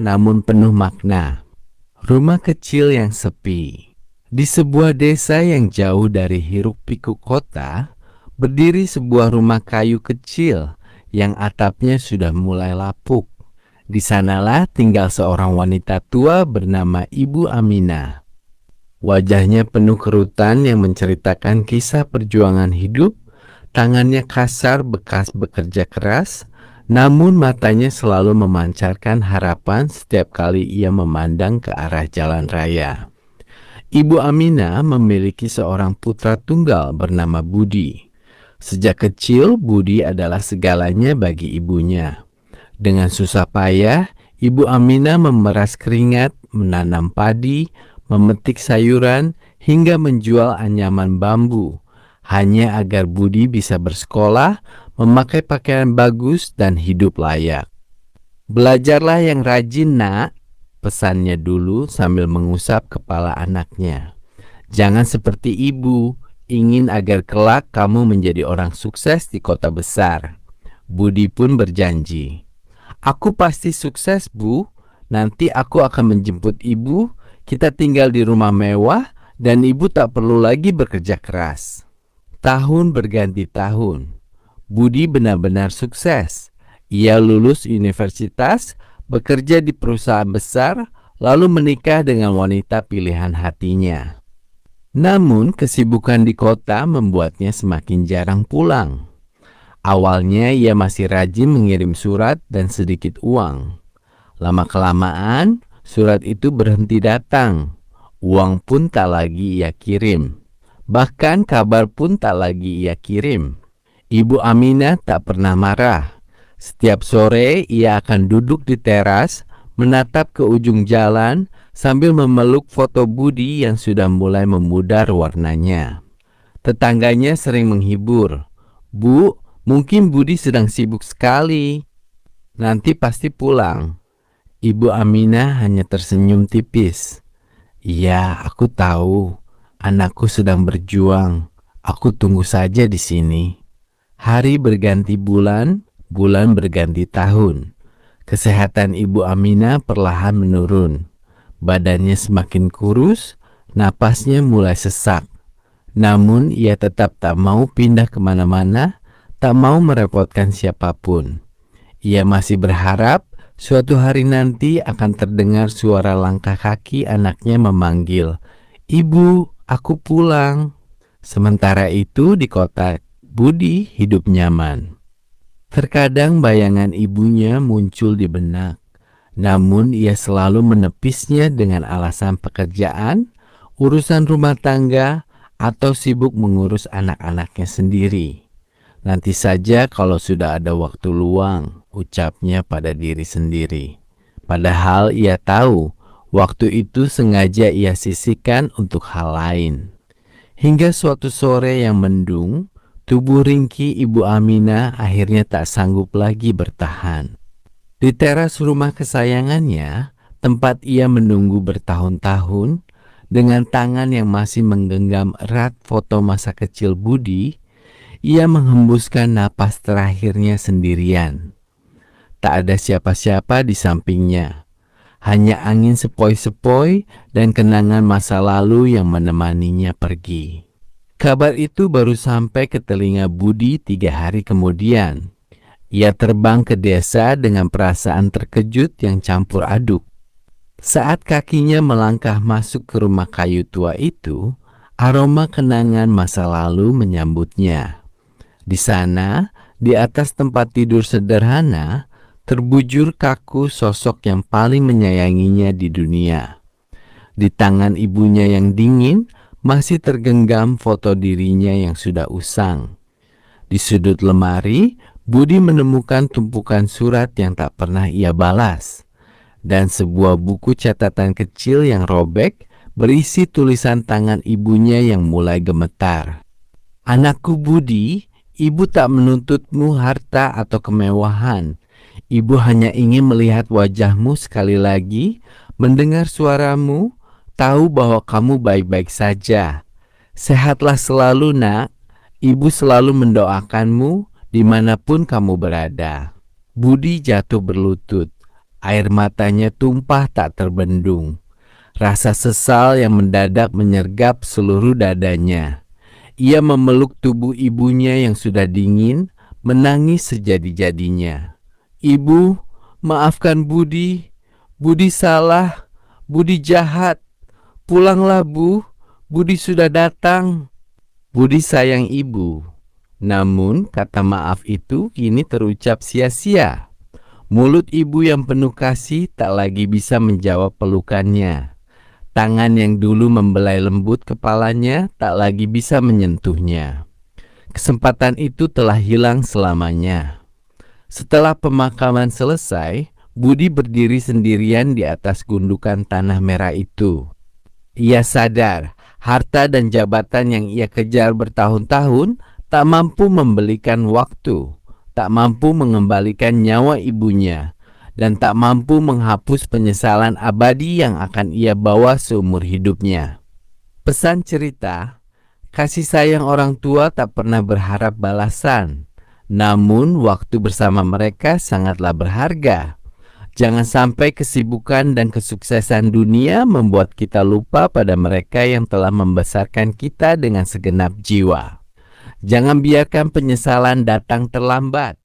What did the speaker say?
namun penuh makna. Rumah kecil yang sepi. Di sebuah desa yang jauh dari hiruk-pikuk kota, berdiri sebuah rumah kayu kecil yang atapnya sudah mulai lapuk. Di sanalah tinggal seorang wanita tua bernama Ibu Aminah. Wajahnya penuh kerutan yang menceritakan kisah perjuangan hidup. Tangannya kasar bekas bekerja keras, namun matanya selalu memancarkan harapan setiap kali ia memandang ke arah jalan raya. Ibu Aminah memiliki seorang putra tunggal bernama Budi. Sejak kecil, Budi adalah segalanya bagi ibunya. Dengan susah payah, Ibu Aminah memeras keringat, menanam padi, memetik sayuran, hingga menjual anyaman bambu, hanya agar Budi bisa bersekolah, memakai pakaian bagus, dan hidup layak. "Belajarlah yang rajin, nak," pesannya dulu sambil mengusap kepala anaknya. "Jangan seperti ibu, ingin agar kelak kamu menjadi orang sukses di kota besar." Budi pun berjanji, "Aku pasti sukses, Bu. Nanti aku akan menjemput ibu, kita tinggal di rumah mewah, dan ibu tak perlu lagi bekerja keras." Tahun berganti tahun. Budi benar-benar sukses. Ia lulus universitas, bekerja di perusahaan besar, lalu menikah dengan wanita pilihan hatinya. Namun, kesibukan di kota membuatnya semakin jarang pulang. Awalnya ia masih rajin mengirim surat dan sedikit uang. Lama-kelamaan, surat itu berhenti datang. Uang pun tak lagi ia kirim. Bahkan kabar pun tak lagi ia kirim. Ibu Aminah tak pernah marah. Setiap sore ia akan duduk di teras, menatap ke ujung jalan sambil memeluk foto Budi yang sudah mulai memudar warnanya. Tetangganya sering menghibur, "Bu, mungkin Budi sedang sibuk sekali. Nanti pasti pulang." Ibu Aminah hanya tersenyum tipis. "Iya, aku tahu. Anakku sedang berjuang. Aku tunggu saja di sini." Hari berganti bulan, bulan berganti tahun. Kesehatan Ibu Aminah perlahan menurun. Badannya semakin kurus, napasnya mulai sesak. Namun ia tetap tak mau pindah kemana-mana, tak mau merepotkan siapapun. Ia masih berharap suatu hari nanti akan terdengar suara langkah kaki anaknya memanggil, "Ibu, aku pulang." Sementara itu di kota, Budi hidup nyaman. Terkadang bayangan ibunya muncul di benak, namun ia selalu menepisnya dengan alasan pekerjaan, urusan rumah tangga, atau sibuk mengurus anak-anaknya sendiri. "Nanti saja kalau sudah ada waktu luang," ucapnya pada diri sendiri. Padahal ia tahu waktu itu sengaja ia sisihkan untuk hal lain. Hingga suatu sore yang mendung, tubuh ringkih Ibu Aminah akhirnya tak sanggup lagi bertahan. Di teras rumah kesayangannya, tempat ia menunggu bertahun-tahun, dengan tangan yang masih menggenggam erat foto masa kecil Budi, ia menghembuskan napas terakhirnya sendirian. Tak ada siapa-siapa di sampingnya. Hanya angin sepoi-sepoi dan kenangan masa lalu yang menemaninya pergi. Kabar itu baru sampai ke telinga Budi 3 hari kemudian. Ia terbang ke desa dengan perasaan terkejut yang campur aduk. Saat kakinya melangkah masuk ke rumah kayu tua itu, aroma kenangan masa lalu menyambutnya. Di sana, di atas tempat tidur sederhana, terbujur kaku sosok yang paling menyayanginya di dunia. Di tangan ibunya yang dingin, masih tergenggam foto dirinya yang sudah usang. Di sudut lemari, Budi menemukan tumpukan surat yang tak pernah ia balas, dan sebuah buku catatan kecil yang robek berisi tulisan tangan ibunya yang mulai gemetar. "Anakku Budi, ibu tak menuntutmu harta atau kemewahan. Ibu hanya ingin melihat wajahmu sekali lagi, mendengar suaramu, tahu bahwa kamu baik-baik saja. Sehatlah selalu, nak. Ibu selalu mendoakanmu dimanapun kamu berada." Budi jatuh berlutut. Air matanya tumpah tak terbendung. Rasa sesal yang mendadak menyergap seluruh dadanya. Ia memeluk tubuh ibunya yang sudah dingin, menangis sejadi-jadinya. "Ibu, maafkan Budi. Budi salah. Budi jahat. Pulanglah, Bu. Budi sudah datang." Budi sayang ibu. Namun kata maaf itu kini terucap sia-sia. Mulut ibu yang penuh kasih tak lagi bisa menjawab pelukannya. Tangan yang dulu membelai lembut kepalanya tak lagi bisa menyentuhnya. Kesempatan itu telah hilang selamanya. Setelah pemakaman selesai, Budi berdiri sendirian di atas gundukan tanah merah itu. Ia sadar harta dan jabatan yang ia kejar bertahun-tahun tak mampu membelikan waktu, tak mampu mengembalikan nyawa ibunya, dan tak mampu menghapus penyesalan abadi yang akan ia bawa seumur hidupnya. Pesan cerita, kasih sayang orang tua tak pernah berharap balasan, namun waktu bersama mereka sangatlah berharga. Jangan sampai kesibukan dan kesuksesan dunia membuat kita lupa pada mereka yang telah membesarkan kita dengan segenap jiwa. Jangan biarkan penyesalan datang terlambat.